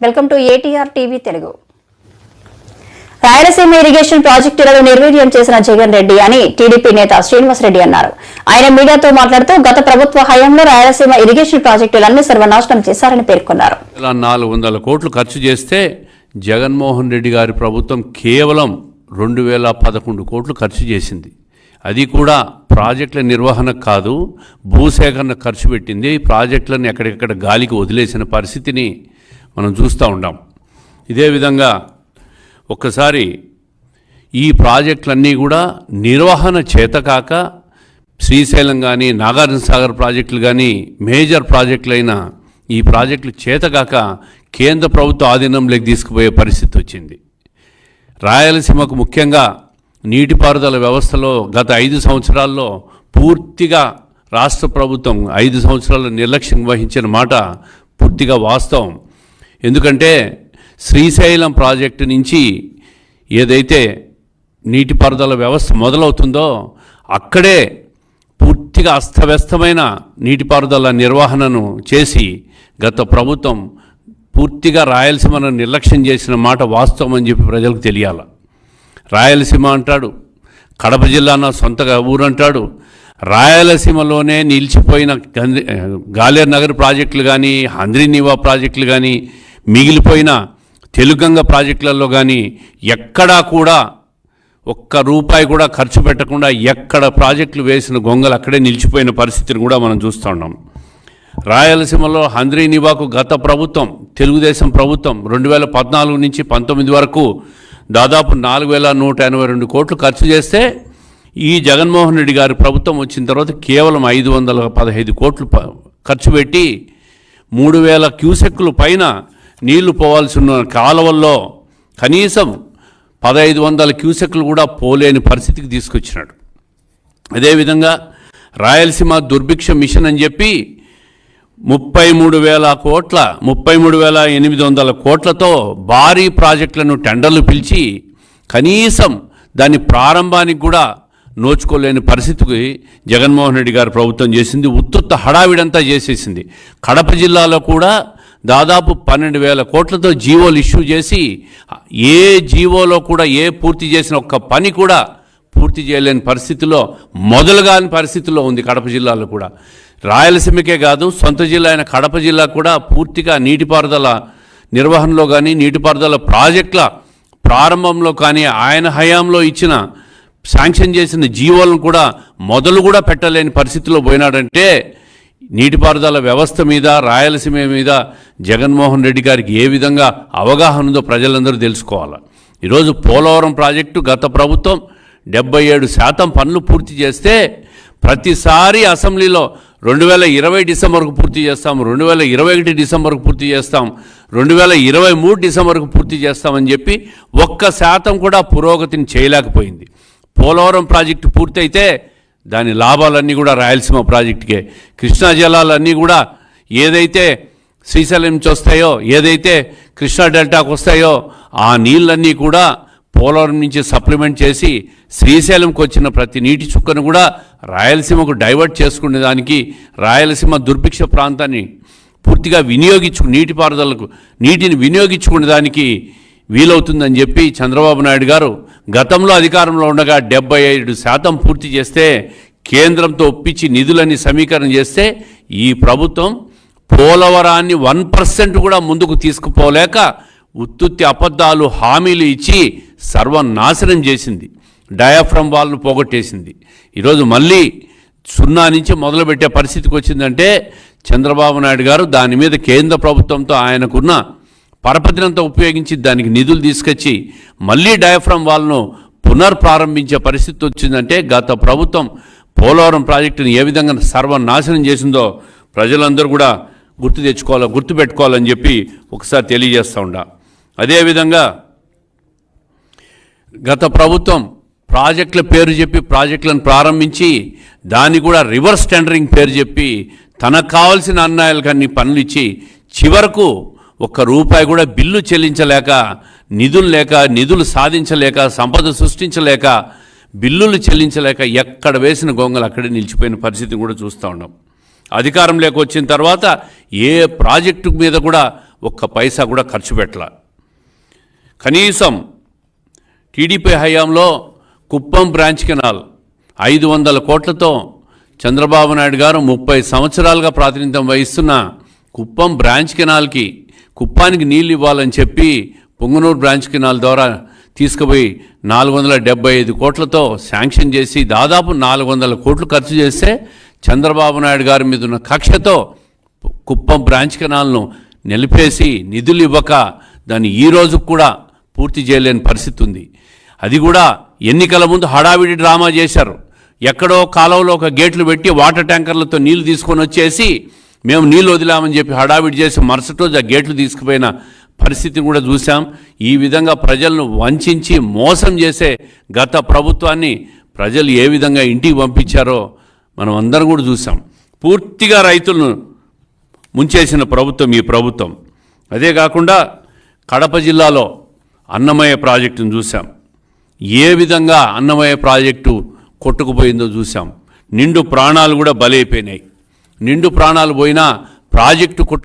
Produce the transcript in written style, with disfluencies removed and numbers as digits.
Welcome to ATR TV Telugu. Rayalaseema irrigation ప్రాజెక్టులను నిర్వీర్యం చేసిన జగన్ రెడ్డి అని టీడీపీ నేత శ్రీనివాస్ రెడ్డి అన్నారు. ఆయన మీడియాతో మాట్లాడుతూ గత ప్రభుత్వ హయాంలో రాయలసీమ ఇరిగేషన్ ప్రాజెక్టులన్నీ సర్వనాశనం చేశారని పేర్కొన్నారు. 400 కోట్లు ఖర్చు చేస్తే జగన్మోహన్ రెడ్డి గారి ప్రభుత్వం కేవలం 2011 కోట్లు ఖర్చు చేసింది. అది కూడా ప్రాజెక్టుల నిర్వహణ కాదు, భూసేకరణ ఖర్చు పెట్టింది. ప్రాజెక్టులను ఎక్కడెక్కడ గాలికి వదిలేసిన పరిస్థితిని మనం చూస్తూ ఉంటాం. ఇదే విధంగా ఒక్కసారి ఈ ప్రాజెక్టులన్నీ కూడా నిర్వహణ చేతకాక శ్రీశైలం కానీ నాగార్జున సాగర్ ప్రాజెక్టులు కానీ మేజర్ ప్రాజెక్టులైన ఈ ప్రాజెక్టులు చేతకాక కేంద్ర ప్రభుత్వ ఆధీనంలోకి తీసుకుపోయే పరిస్థితి వచ్చింది. రాయలసీమకు ముఖ్యంగా నీటిపారుదల వ్యవస్థలో గత 5 సంవత్సరాల్లో పూర్తిగా రాష్ట్ర ప్రభుత్వం 5 సంవత్సరాల నిర్లక్ష్యం వహించిన మాట పూర్తిగా వాస్తవం. ఎందుకంటే శ్రీశైలం ప్రాజెక్టు నుంచి ఏదైతే నీటిపారుదల వ్యవస్థ మొదలవుతుందో అక్కడే పూర్తిగా అస్తవ్యస్తమైన నీటిపారుదల నిర్వహణను చేసి గత ప్రభుత్వం పూర్తిగా రాయలసీమను నిర్లక్ష్యం చేసిన మాట వాస్తవం అని చెప్పి ప్రజలకు తెలియాల. రాయలసీమ అంటాడు, కడప జిల్లా నా సొంతగా ఊరంటాడు. రాయలసీమలోనే నిలిచిపోయిన గాలేరు నగర్ ప్రాజెక్టులు కానీ హంద్రీనీవా ప్రాజెక్టులు కానీ మిగిలిపోయిన తెలుగంగ ప్రాజెక్టులలో కానీ ఎక్కడా కూడా ఒక్క రూపాయి కూడా ఖర్చు పెట్టకుండా ఎక్కడ ప్రాజెక్టులు వేసిన గొంగలు అక్కడే నిలిచిపోయిన పరిస్థితిని కూడా మనం చూస్తూ ఉన్నాం. రాయలసీమలో హంద్రీనీవాకు గత ప్రభుత్వం తెలుగుదేశం ప్రభుత్వం 2014 నుంచి 19 వరకు దాదాపు 4182 కోట్లు ఖర్చు చేస్తే ఈ జగన్మోహన్ రెడ్డి గారి ప్రభుత్వం వచ్చిన తర్వాత కేవలం 515 కోట్లు ఖర్చు పెట్టి 3000 క్యూసెక్కుల పైన నీళ్లు పోవాల్సి ఉన్న కాలువల్లో కనీసం 1500 క్యూసెక్కులు కూడా పోలేని పరిస్థితికి తీసుకొచ్చినాడు. అదేవిధంగా రాయలసీమ దుర్భిక్ష మిషన్ అని చెప్పి 33,800 కోట్లతో భారీ ప్రాజెక్టులను టెండర్లు పిలిచి కనీసం దాని ప్రారంభానికి కూడా నోచుకోలేని పరిస్థితికి జగన్మోహన్ రెడ్డి గారు ప్రభుత్వం చేసింది. ఉత్తుత్త హడావిడంతా చేసేసింది. కడప జిల్లాలో కూడా దాదాపు 12,000 కోట్లతో జీవోలు ఇష్యూ చేసి ఏ జీవోలో కూడా ఏ పూర్తి చేసిన ఒక్క పని కూడా పూర్తి చేయలేని పరిస్థితిలో మొదలుగాని పరిస్థితిలో ఉంది కడప జిల్లాలో కూడా. రాయలసీమకే కాదు, సొంత జిల్లా అయిన కడప జిల్లా కూడా పూర్తిగా నీటిపారుదల నిర్వహణలో కానీ నీటిపారుదల ప్రాజెక్టుల ప్రారంభంలో కానీ ఆయన హయాంలో ఇచ్చిన శాంక్షన్ చేసిన జీవోలను కూడా మొదలు కూడా పెట్టలేని పరిస్థితిలో పోయినాడంటే నీటిపారుదల వ్యవస్థ మీద రాయలసీమ మీద జగన్మోహన్ రెడ్డి గారికి ఏ విధంగా అవగాహన ఉందో ప్రజలందరూ తెలుసుకోవాలి. ఈరోజు పోలవరం ప్రాజెక్టు గత ప్రభుత్వం 77% పనులు పూర్తి చేస్తే ప్రతిసారి అసెంబ్లీలో 2020 డిసెంబర్కు పూర్తి చేస్తాం, 2021 డిసెంబర్కు పూర్తి చేస్తాం, 2023 డిసెంబర్కు పూర్తి చేస్తామని చెప్పి 1% కూడా పురోగతిని చేయలేకపోయింది. పోలవరం ప్రాజెక్టు పూర్తయితే దాని లాభాలన్నీ కూడా రాయలసీమ ప్రాజెక్టుకే. కృష్ణా జలాలన్నీ కూడా ఏదైతే శ్రీశైలం నుంచి వస్తాయో, ఏదైతే కృష్ణా డెల్టాకు వస్తాయో ఆ నీళ్ళన్నీ కూడా పోలవరం నుంచి సప్లిమెంట్ చేసి శ్రీశైలంకి వచ్చిన ప్రతి నీటి చుక్కను కూడా రాయలసీమకు డైవర్ట్ చేసుకునే దానికి, రాయలసీమ దుర్భిక్ష ప్రాంతాన్ని పూర్తిగా నీటిపారుదలకు నీటిని వినియోగించుకునే దానికి వీలవుతుందని చెప్పి చంద్రబాబు నాయుడు గారు గతంలో అధికారంలో ఉండగా 75% పూర్తి చేస్తే కేంద్రంతో ఒప్పించి నిధులని సమీకరణ చేస్తే ఈ ప్రభుత్వం పోలవరాన్ని 1% కూడా ముందుకు తీసుకుపోలేక ఉత్తుత్తి అబద్ధాలు హామీలు ఇచ్చి సర్వనాశనం చేసింది. డయాఫ్రమ్ వాల్ను పోగొట్టేసింది. ఈరోజు మళ్ళీ 0 నుంచి మొదలుపెట్టే పరిస్థితికి వచ్చిందంటే చంద్రబాబు నాయుడు గారు దాని మీద కేంద్ర ప్రభుత్వంతో ఆయనకున్న పరపతినంతా ఉపయోగించి దానికి నిధులు తీసుకొచ్చి మళ్ళీ డయాఫ్రమ్ వాల్ను పునర్ప్రారంభించే పరిస్థితి వచ్చిందంటే గత ప్రభుత్వం పోలవరం ప్రాజెక్టును ఏ విధంగా సర్వనాశనం చేసిందో ప్రజలందరూ కూడా గుర్తుపెట్టుకోవాలని చెప్పి ఒకసారి తెలియజేస్తూ ఉండా. అదేవిధంగా గత ప్రభుత్వం ప్రాజెక్టుల పేరు చెప్పి ప్రాజెక్టులను ప్రారంభించి దాన్ని కూడా రివర్స్ టెండరింగ్ పేరు చెప్పి తనకు కావాల్సిన అన్యాయాలకు అన్ని పనులు ఇచ్చి చివరకు ₹1 కూడా బిల్లు చెల్లించలేక, నిధులు సాధించలేక, సంపద సృష్టించలేక, బిల్లులు చెల్లించలేక ఎక్కడ వేసిన గొంగలు అక్కడే నిలిచిపోయిన పరిస్థితిని కూడా చూస్తూ ఉన్నాం. అధికారంలోకి వచ్చిన తర్వాత ఏ ప్రాజెక్టు మీద కూడా ఒక్క పైసా కూడా ఖర్చు పెట్టాల. కనీసం టీడీపీ హయాంలో కుప్పం బ్రాంచ్ కెనాల్ 500 కోట్లతో చంద్రబాబు నాయుడు గారు 30 సంవత్సరాలుగా ప్రాతినిధ్యం వహిస్తున్న కుప్పం బ్రాంచ్ కెనాల్కి కుప్పానికి నీళ్ళు ఇవ్వాలని చెప్పి పొంగనూరు బ్రాంచ్ కెనాల్ ద్వారా తీసుకుపోయి 475 కోట్లతో శాంక్షన్ చేసి దాదాపు 400 కోట్లు ఖర్చు చేస్తే చంద్రబాబు నాయుడు గారి మీద ఉన్న కక్షతో కుప్పం బ్రాంచ్ కెనాల్ను నిలిపేసి నిధులు ఇవ్వక దాన్ని ఈ రోజు కూడా పూర్తి చేయలేని పరిస్థితి ఉంది. అది కూడా ఎన్నికల ముందు హడావిడి డ్రామా చేశారు. ఎక్కడో కాలువలో ఒక గేట్లు పెట్టి వాటర్ ట్యాంకర్లతో నీళ్లు తీసుకొని వచ్చేసి మేము నీళ్ళు వదిలామని చెప్పి హడావిడి చేసి మరుసటి రోజు ఆ గేట్లు తీసుకుపోయిన పరిస్థితిని కూడా చూసాం. ఈ విధంగా ప్రజలను వంచి మోసం చేసే గత ప్రభుత్వాన్ని ప్రజలు ఏ విధంగా ఇంటికి పంపించారో మనం అందరం కూడా చూసాం. పూర్తిగా రైతులను ముంచేసిన ప్రభుత్వం ఈ ప్రభుత్వం. అదే కాకుండా కడప జిల్లాలో అన్నమయ్య ప్రాజెక్టును చూసాం. ఏ విధంగా అన్నమయ్య ప్రాజెక్టు కొట్టుకుపోయిందో చూసాం. నిండు ప్రాణాలు కూడా బలైపోయినాయి. నిండు ప్రాణాలు పోయినా ప్రాజెక్టు